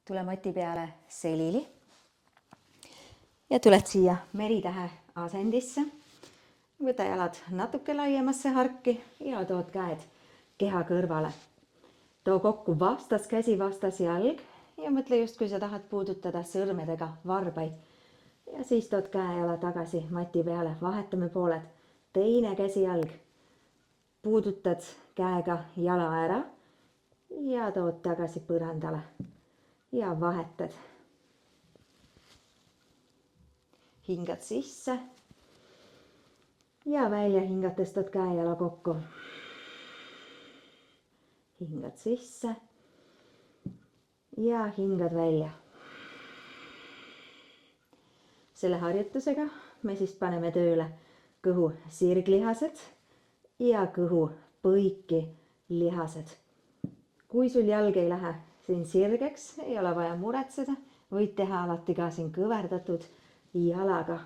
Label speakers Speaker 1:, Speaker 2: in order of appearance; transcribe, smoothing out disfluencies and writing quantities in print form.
Speaker 1: Tule mati peale selili ja tuled siia meritähe asendisse. Võta jalad natuke laiemasse harki ja tood käed keha kõrvale. Too kokku vastas käsi, vastas jalg ja mõtle just, kui sa tahad puudutada sõrmedega varbaid. Ja siis tood käejala tagasi mati peale, vahetame pooled. Teine käsi jalg. Puudutad käega jala ära ja tood tagasi põrandale ja vahetad. Hingad sisse ja välja hingates tood käejala kokku. Hingad sisse ja hingad välja. Selle harjutusega me siis paneme tööle kõhu sirglihased ja kõhu põiki lihased. Kui sul jalg ei lähe siin sirgeks, ei ole vaja muretseda, võid teha alati ka siin kõverdatud jalaga.